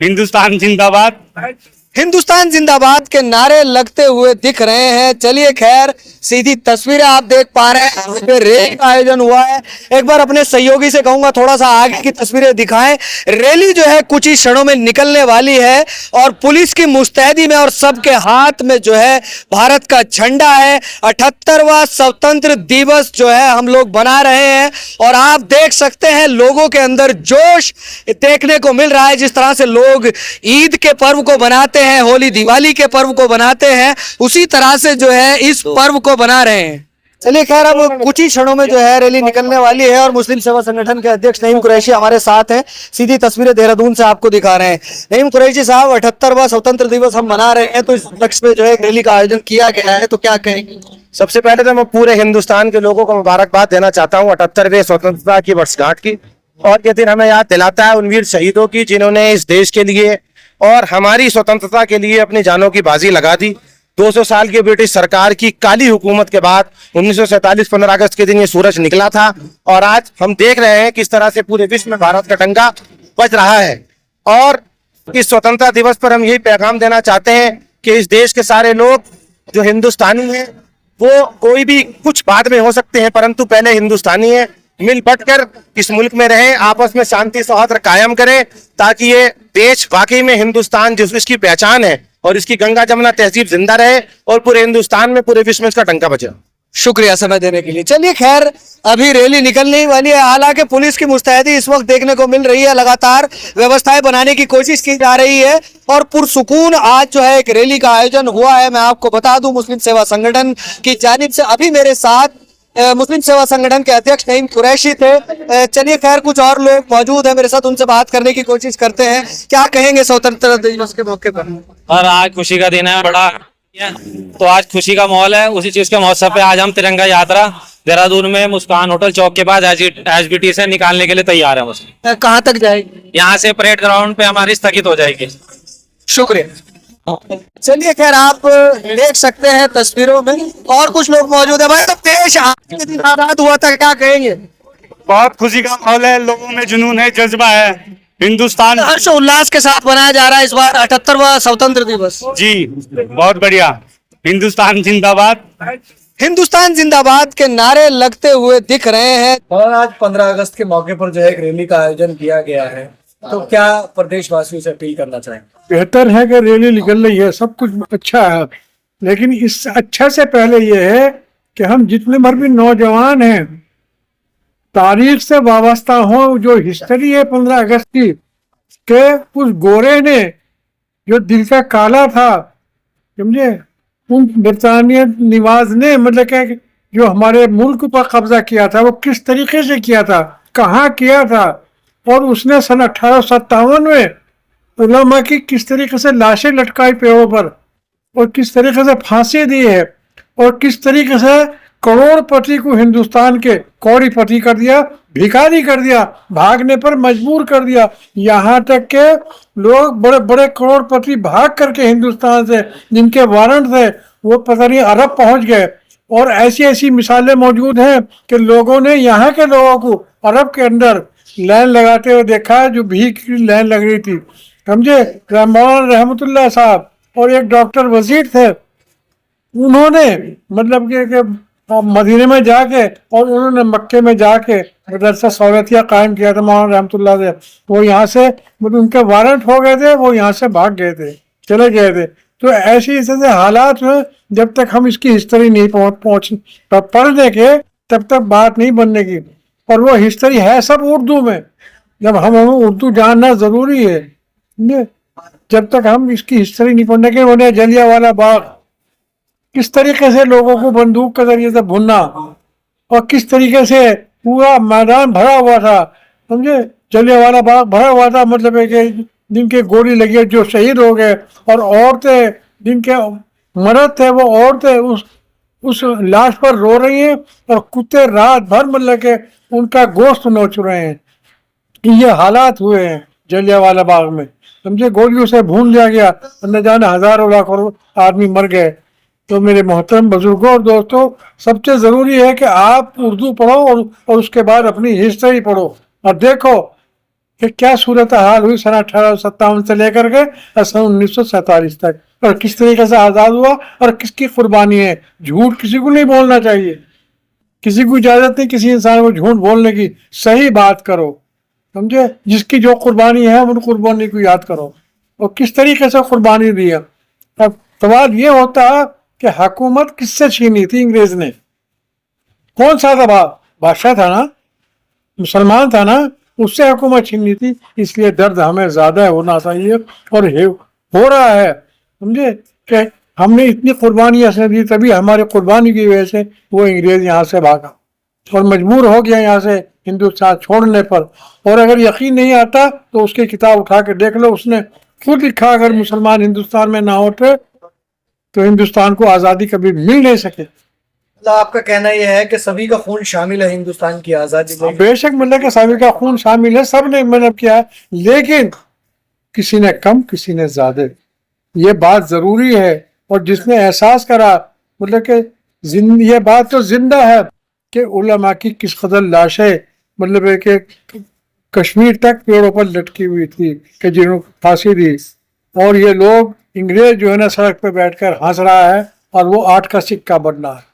हिंदुस्तान जिंदाबाद। हिंदुस्तान जिंदाबाद के नारे लगते हुए दिख रहे हैं। चलिए खैर, सीधी तस्वीरें आप देख पा रहे हैं। यहाँ पे रैली का आयोजन हुआ है। एक बार अपने सहयोगी से कहूंगा थोड़ा सा आगे की तस्वीरें दिखाएं। रैली जो है कुछ ही क्षणों में निकलने वाली है और पुलिस की मुस्तैदी में और सबके हाथ में जो है भारत का झंडा है। 78वां स्वतंत्र दिवस जो है हम लोग बना रहे हैं और आप देख सकते हैं लोगों के अंदर जोश देखने को मिल रहा है। जिस तरह से लोग ईद के पर्व को बनाते हैं, होली दिवाली के पर्व को बनाते हैं, उसी तरह से जो है इस पर्व को बना रहे हैं। चलिए खैर, अब कुछ ही क्षणों में जो है रैली निकलने वाली है और मुस्लिम सेवा संगठन के अध्यक्ष नईम कुरैशी हमारे साथ हैं। सीधी तस्वीरें देहरादून से आपको दिखा रहे हैं। नईम कुरैशी साहब, 78वां स्वतंत्र दिवस हम मना रहे हैं, तो इस लक्ष्य में जो है रैली का आयोजन किया गया है, तो क्या कहेंगे? सबसे पहले तो मैं पूरे हिंदुस्तान के लोगों को मुबारकबाद देना चाहता हूँ 78वें स्वतंत्रता की वर्षगांठ की। और ये दिन हमें याद दिलाता है उन वीर शहीदों की जिन्होंने इस देश के लिए और हमारी स्वतंत्रता के लिए अपनी जानों की बाजी लगा दी। 200 साल की ब्रिटिश सरकार की काली हुकूमत के बाद 1947 15 अगस्त के दिन ये सूरज निकला था और आज हम देख रहे हैं किस तरह से पूरे विश्व में भारत का डंका बज रहा है। और इस स्वतंत्रता दिवस पर हम यही पैगाम देना चाहते हैं कि इस देश के सारे लोग जो हिंदुस्तानी हैं, वो कोई भी कुछ बाद में हो सकते हैं, परंतु पहले हिंदुस्तानी है, मिल बटकर इस मुल्क में रहें, आपस में शांति सौहार्द कायम करें, ताकि ये देश वाकई में हिंदुस्तान जिस इसकी पहचान है और इसकी गंगा जमुना तहजीब जिंदा रहे और पूरे हिंदुस्तान में पूरे विश्व में इसका डंका बचे। शुक्रिया समय देने के लिए। चलिए खैर, अभी रैली निकलने ही वाली है। हालांकि पुलिस की मुस्तैदी इस वक्त देखने को मिल रही है, लगातार व्यवस्थाएं बनाने की कोशिश की जा रही है और पुरसुकून आज जो है एक रैली का आयोजन हुआ है। मैं आपको बता दूं, मुस्लिम सेवा संगठन की जानिब से अभी मेरे साथ मुस्लिम सेवा संगठन के अध्यक्ष नईम कुरैशी थे। चलिए खैर, कुछ और लोग मौजूद हैं मेरे साथ, उनसे बात करने की कोशिश करते हैं। क्या कहेंगे स्वतंत्रता दिवस के मौके पर? और आज खुशी का दिन है बड़ा, तो आज खुशी का माहौल है। उसी चीज के महोत्सव पे आज हम तिरंगा यात्रा देहरादून में मुस्कान होटल चौक के पास एसबीटी से निकालने के लिए तैयार है। कहाँ तक जाएगी? यहाँ से परेड ग्राउंड पे हमारी स्थगित हो जाएगी। शुक्रिया। चलिए खैर, आप देख सकते हैं तस्वीरों में और कुछ लोग मौजूद है। भाई, तो देश के दिन आजाद हुआ था, क्या कहेंगे? बहुत खुशी का माहौल है, लोगों में जुनून है, जज्बा है। हिंदुस्तान हर्ष उल्लास के साथ मनाया जा रहा है इस बार 78वां स्वतंत्र दिवस। जी, बहुत बढ़िया। हिंदुस्तान जिंदाबाद। हिंदुस्तान जिंदाबाद के नारे लगते हुए दिख रहे हैं और आज 15 अगस्त के मौके पर जो है एक रैली का आयोजन किया गया है, तो क्या प्रदेशवासियों से अपील करना चाहेंगे? बेहतर है कि रैली निकल रही है, सब कुछ अच्छा है, लेकिन इस अच्छा से पहले ये है कि हम जितने भर भी नौजवान हैं, तारीख से वाबस्ता हो, जो हिस्ट्री है 15 अगस्त की, के उस गोरे ने जो दिल का काला था, समझे, उन बरतानिया निवाज ने मतलब क्या जो हमारे मुल्क पर कब्जा किया था, वो किस तरीके से किया था, कहाँ किया था, और उसने सन 1857 में उलमा की किस तरीके से लाशें लटकाई पेड़ों पर और किस तरीके से फांसी दी है और किस तरीके से करोड़पति को हिंदुस्तान के कौड़ीपति कर दिया, भिखारी कर दिया, भागने पर मजबूर कर दिया। यहाँ तक के लोग बड़े बड़े करोड़पति भाग करके हिंदुस्तान से, जिनके वारंट थे, वो पता नहीं अरब पहुंच गए। और ऐसी ऐसी मिसालें मौजूद हैं कि लोगों ने यहाँ के लोगों को अरब के अंदर लाइन लगाते हुए देखा है, जो भीख की लाइन लग रही थी, समझे। मौलाना रहमतुल्लाह साहब और एक डॉक्टर वजीर थे, उन्होंने मतलब कि मदीने में जाके और उन्होंने मक्के में जाके मदरसा सहूलियतिया कायम किया था मौलाना रहमतुल्लाह से। वो यहाँ से मतलब उनके वारंट हो गए थे, वो यहाँ से भाग गए थे, चले गए थे। तो ऐसी ऐसे हालात में जब तक हम इसकी हिस्ट्री नहीं पहुँच पढ़ देंगे तब तक बात नहीं बनने की। और वो हिस्ट्री है सब उर्दू में, जब हमें उर्दू जानना जरूरी है। जब तक हम इसकी हिस्ट्री नहीं पढ़ने के, उन्हें जलियांवाला बाग किस तरीके से लोगों को बंदूक के जरिए से भुनना और किस तरीके से पूरा मैदान भरा हुआ था, समझे। जलियांवाला बाग भरा हुआ था, मतलब है कि जिनके गोली लगी जो शहीद हो गए, और औरतें जिनके मर्द थे वो औरतें उस लाश पर रो रही हैं और कुत्ते रात भर मतलब के उनका गोश्त नोच रहे हैं। ये हालात हुए हैं जलियांवाला बाग में, समझे। गोलियों से भून लिया गया, न जाने हजारों लाखों आदमी मर गए। तो मेरे मोहतरम बुजुर्गों और दोस्तों, सबसे ज़रूरी है कि आप उर्दू पढ़ो और उसके बाद अपनी हिस्ट्री पढ़ो और देखो कि क्या सूरत हाल हुई सन 1857 से लेकर के सन 1947 तक, और किस तरीके से आजाद हुआ और किसकी कुर्बानी है। झूठ किसी को नहीं बोलना चाहिए, किसी को इजाजत नहीं किसी इंसान को झूठ बोलने की। सही बात करो, समझे। जिसकी जो कुर्बानी है उन कुर्बानी को याद करो और किस तरीके से कुर्बानी दी है। अब सवाल ये होता कि हुकूमत किससे छीनी थी अंग्रेज ने? कौन सा था? बादशाह था ना, मुसलमान था ना, उससे हुकूमत छीनी थी। इसलिए दर्द हमें ज्यादा होना चाहिए और हो रहा है, समझे, कि हमने इतनी कुर्बानियां से दी, तभी हमारी कुर्बानी की वजह से वो अंग्रेज यहाँ से भागा और मजबूर हो गया यहाँ से हिंदुस्तान छोड़ने पर। और अगर यकीन नहीं आता तो उसकी किताब उठा के देख लो, उसने खुद लिखा अगर मुसलमान हिंदुस्तान में ना होते तो हिंदुस्तान को आज़ादी कभी मिल नहीं सके। मतलब आपका कहना यह है कि सभी का खून शामिल है हिंदुस्तान की आज़ादी में? बेशक मतलब कि सभी का खून शामिल है, सब ने मतलब किया है, लेकिन किसी ने कम किसी ने ज्यादा, ये बात जरूरी है। और जिसने एहसास करा, मतलब कि ये बात तो जिंदा है कि उलमा की किस कदर लाशें मतलब है कि कश्मीर तक पेड़ों पर लटकी हुई थी कि जिन्होंने फांसी दी, और ये लोग अंग्रेज जो है ना सड़क पे बैठकर हंस रहा है और वो 8 का सिक्का बन रहा है।